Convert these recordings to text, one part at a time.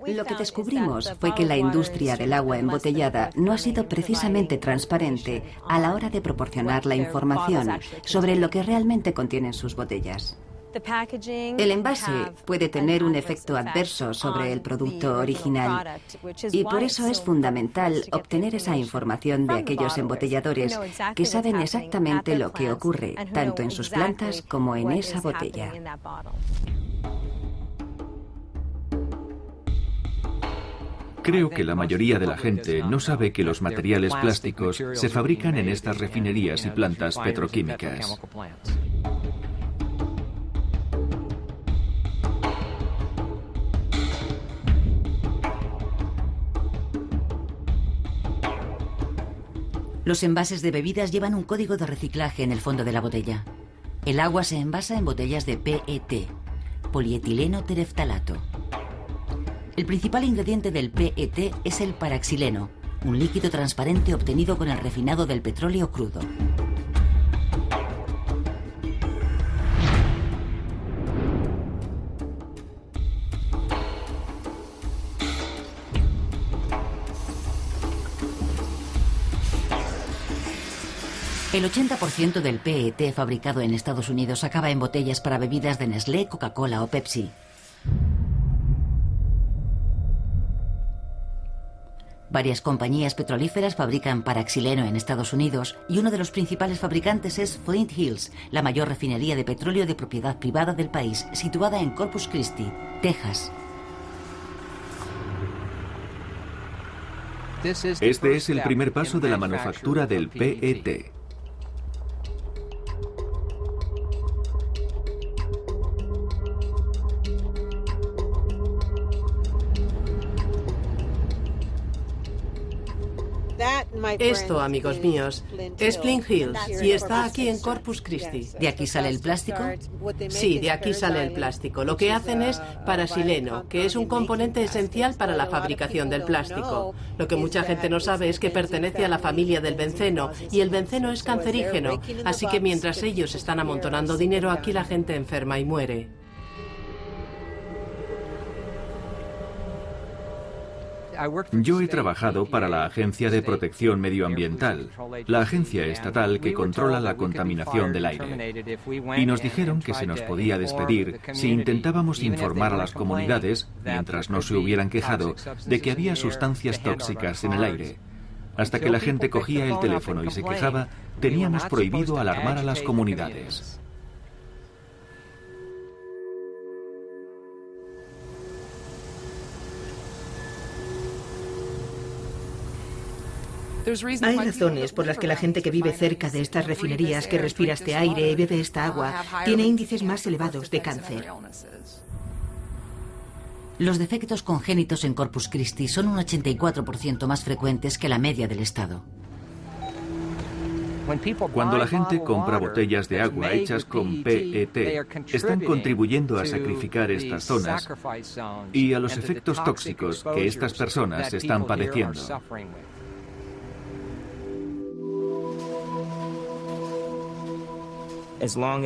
Lo que descubrimos fue que la industria del agua embotellada no ha sido precisamente transparente a la hora de proporcionar la información sobre lo que realmente contienen sus botellas. El envase puede tener un efecto adverso sobre el producto original y por eso es fundamental obtener esa información de aquellos embotelladores que saben exactamente lo que ocurre, tanto en sus plantas como en esa botella. Creo que la mayoría de la gente no sabe que los materiales plásticos se fabrican en estas refinerías y plantas petroquímicas. Los envases de bebidas llevan un código de reciclaje en el fondo de la botella. El agua se envasa en botellas de PET, polietileno tereftalato. El principal ingrediente del PET es el paraxileno, un líquido transparente obtenido con el refinado del petróleo crudo. El 80% del PET fabricado en Estados Unidos acaba en botellas para bebidas de Nestlé, Coca-Cola o Pepsi. Varias compañías petrolíferas fabrican paraxileno en Estados Unidos y uno de los principales fabricantes es Flint Hills, la mayor refinería de petróleo de propiedad privada del país, situada en Corpus Christi, Texas. Este es el primer paso de la manufactura del PET. Esto, amigos míos, es Flint Hills y está aquí en Corpus Christi. ¿De aquí sale el plástico? Sí, de aquí sale el plástico. Lo que hacen es paraxileno, que es un componente esencial para la fabricación del plástico. Lo que mucha gente no sabe es que pertenece a la familia del benceno y el benceno es cancerígeno, así que mientras ellos están amontonando dinero, aquí la gente enferma y muere. Yo he trabajado para la Agencia de Protección Medioambiental, la agencia estatal que controla la contaminación del aire. Y nos dijeron que se nos podía despedir si intentábamos informar a las comunidades, mientras no se hubieran quejado, de que había sustancias tóxicas en el aire. Hasta que la gente cogía el teléfono y se quejaba, teníamos prohibido alarmar a las comunidades. Hay razones por las que la gente que vive cerca de estas refinerías, que respira este aire y bebe esta agua, tiene índices más elevados de cáncer. Los defectos congénitos en Corpus Christi son un 84% más frecuentes que la media del estado. Cuando la gente compra botellas de agua hechas con PET, están contribuyendo a sacrificar estas zonas y a los efectos tóxicos que estas personas están padeciendo.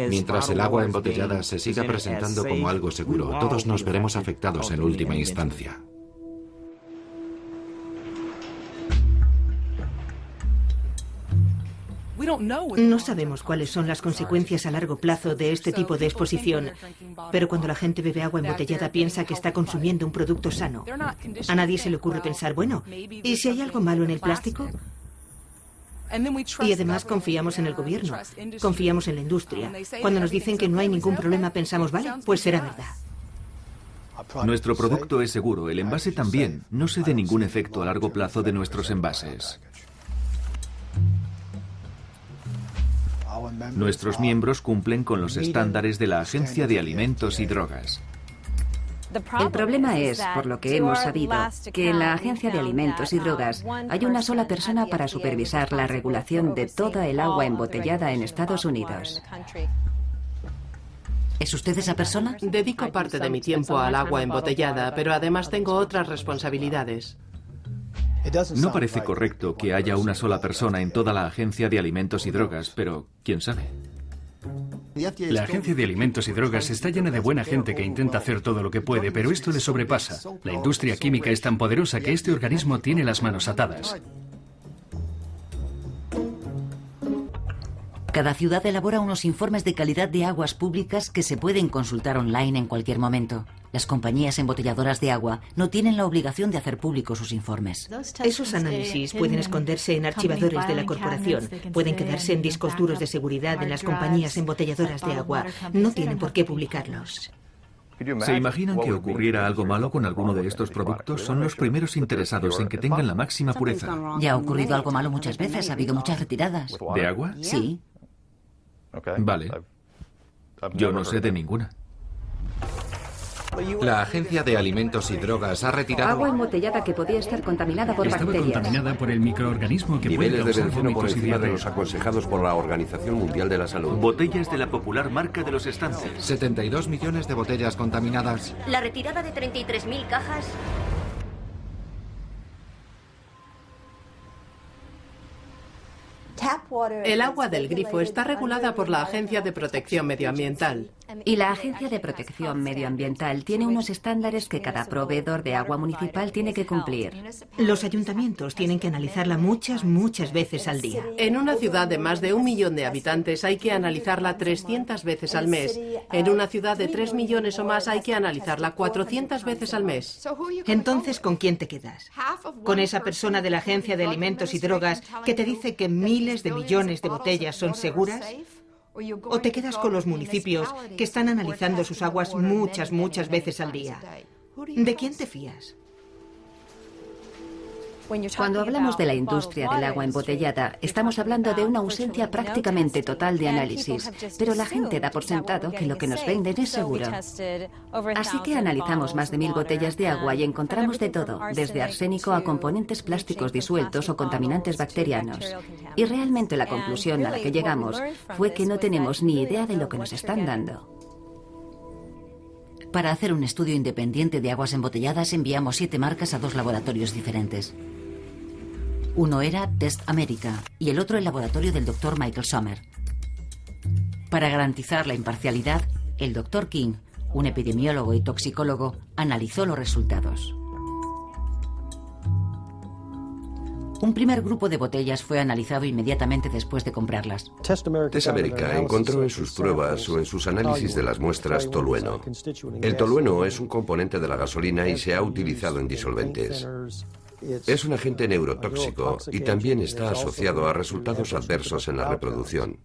Mientras el agua embotellada se siga presentando como algo seguro, todos nos veremos afectados en última instancia. No sabemos cuáles son las consecuencias a largo plazo de este tipo de exposición, pero cuando la gente bebe agua embotellada piensa que está consumiendo un producto sano. A nadie se le ocurre pensar, bueno, ¿y si hay algo malo en el plástico? Y además confiamos en el gobierno, confiamos en la industria. Cuando nos dicen que no hay ningún problema pensamos, vale, pues será verdad. Nuestro producto es seguro, el envase también. No se dé ningún efecto a largo plazo de nuestros envases. Nuestros miembros cumplen con los estándares de la Agencia de Alimentos y Drogas. El problema es, por lo que hemos sabido, que en la Agencia de Alimentos y Drogas hay una sola persona para supervisar la regulación de toda el agua embotellada en Estados Unidos. ¿Es usted esa persona? Dedico parte de mi tiempo al agua embotellada, pero además tengo otras responsabilidades. No parece correcto que haya una sola persona en toda la Agencia de Alimentos y Drogas, pero quién sabe. La Agencia de Alimentos y Drogas está llena de buena gente que intenta hacer todo lo que puede, pero esto le sobrepasa. La industria química es tan poderosa que este organismo tiene las manos atadas. Cada ciudad elabora unos informes de calidad de aguas públicas que se pueden consultar online en cualquier momento. Las compañías embotelladoras de agua no tienen la obligación de hacer públicos sus informes. Esos análisis pueden esconderse en archivadores de la corporación, pueden quedarse en discos duros de seguridad en las compañías embotelladoras de agua. No tienen por qué publicarlos. ¿Se imaginan que ocurriera algo malo con alguno de estos productos? Son los primeros interesados en que tengan la máxima pureza. Ya ha ocurrido algo malo muchas veces, ha habido muchas retiradas. ¿De agua? Sí. Vale. Yo no sé de ninguna. La Agencia de Alimentos y Drogas ha retirado Agua embotellada que podía estar contaminada por Estaba bacterias. contaminada por el microorganismo que puede Niveles de causar benceno por vómitos y encima de diarrea. los aconsejados por la Organización Mundial de la Salud. Botellas de la popular marca de los estantes. 72 millones de botellas contaminadas. La retirada de 33.000 cajas. El agua del grifo está regulada por la Agencia de Protección Medioambiental. Y la Agencia de Protección Medioambiental tiene unos estándares que cada proveedor de agua municipal tiene que cumplir. Los ayuntamientos tienen que analizarla muchas veces al día. En una ciudad de más de 1 millón de habitantes hay que analizarla 300 veces al mes. En una ciudad de 3 millones o más hay que analizarla 400 veces al mes. Entonces, ¿con quién te quedas? ¿Con esa persona de la Agencia de Alimentos y Drogas que te dice que miles de millones de botellas son seguras? ¿O te quedas con los municipios que están analizando sus aguas muchas veces al día? ¿De quién te fías? Cuando hablamos de la industria del agua embotellada, estamos hablando de una ausencia prácticamente total de análisis, pero la gente da por sentado que lo que nos venden es seguro. Así que analizamos más de 1000 botellas de agua y encontramos de todo, desde arsénico a componentes plásticos disueltos o contaminantes bacterianos. Y realmente la conclusión a la que llegamos fue que no tenemos ni idea de lo que nos están dando. Para hacer un estudio independiente de aguas embotelladas enviamos 7 marcas a 2 laboratorios diferentes. Uno era Test America y el otro el laboratorio del Dr. Michael Sommer. Para garantizar la imparcialidad, el Dr. King, un epidemiólogo y toxicólogo, analizó los resultados. Un primer grupo de botellas fue analizado inmediatamente después de comprarlas. Test America encontró en sus pruebas o en sus análisis de las muestras tolueno. El tolueno es un componente de la gasolina y se ha utilizado en disolventes. Es un agente neurotóxico y también está asociado a resultados adversos en la reproducción.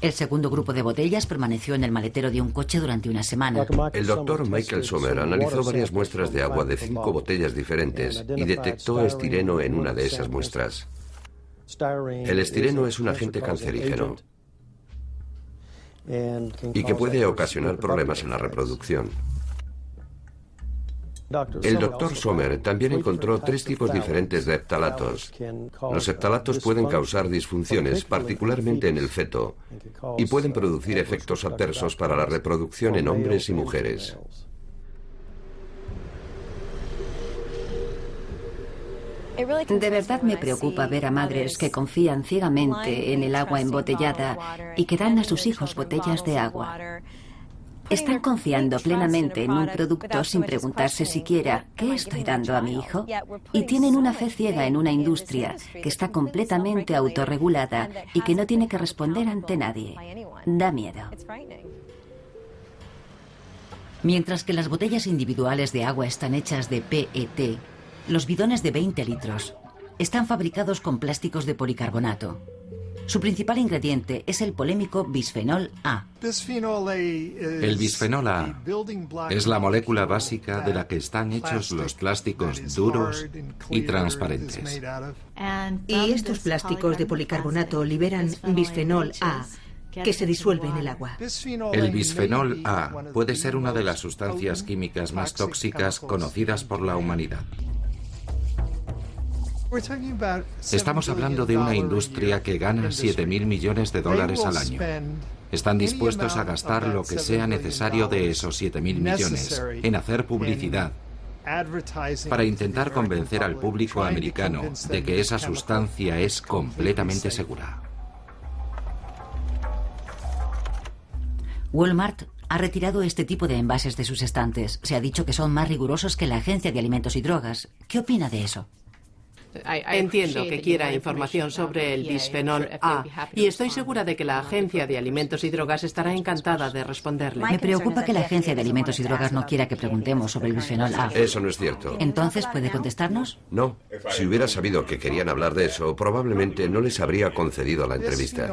El segundo grupo de botellas permaneció en el maletero de un coche durante una semana. El doctor Michael Sommer analizó varias muestras de agua de 5 botellas diferentes y detectó estireno en una de esas muestras. El estireno es un agente cancerígeno y que puede ocasionar problemas en la reproducción. El doctor Sommer también encontró 3 tipos diferentes de heftalatos. Los heftalatos pueden causar disfunciones, particularmente en el feto, y pueden producir efectos adversos para la reproducción en hombres y mujeres. De verdad me preocupa ver a madres que confían ciegamente en el agua embotellada y que dan a sus hijos botellas de agua. Están confiando plenamente en un producto sin preguntarse siquiera ¿qué estoy dando a mi hijo? Y tienen una fe ciega en una industria que está completamente autorregulada y que no tiene que responder ante nadie. Da miedo. Mientras que las botellas individuales de agua están hechas de PET, los bidones de 20 litros están fabricados con plásticos de policarbonato. Su principal ingrediente es el polémico bisfenol A. El bisfenol A es la molécula básica de la que están hechos los plásticos duros y transparentes. Y estos plásticos de policarbonato liberan bisfenol A, que se disuelve en el agua. El bisfenol A puede ser una de las sustancias químicas más tóxicas conocidas por la humanidad. Estamos hablando de una industria que gana $7.000 millones al año. Están dispuestos a gastar lo que sea necesario de esos 7.000 millones en hacer publicidad para intentar convencer al público americano de que esa sustancia es completamente segura. Walmart ha retirado este tipo de envases de sus estantes. Se ha dicho que son más rigurosos que la Agencia de Alimentos y Drogas. ¿Qué opina de eso? Entiendo que quiera información sobre el bisfenol A y estoy segura de que la Agencia de Alimentos y Drogas estará encantada de responderle. Me preocupa que la Agencia de Alimentos y Drogas no quiera que preguntemos sobre el bisfenol A. Eso no es cierto. Entonces, ¿puede contestarnos? No. Si hubiera sabido que querían hablar de eso, probablemente no les habría concedido la entrevista.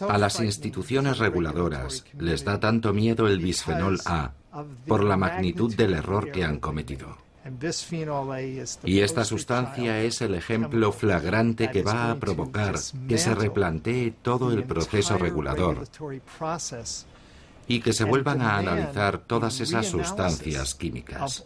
A las instituciones reguladoras les da tanto miedo el bisfenol A por la magnitud del error que han cometido. Y esta sustancia es el ejemplo flagrante que va a provocar que se replantee todo el proceso regulador y que se vuelvan a analizar todas esas sustancias químicas.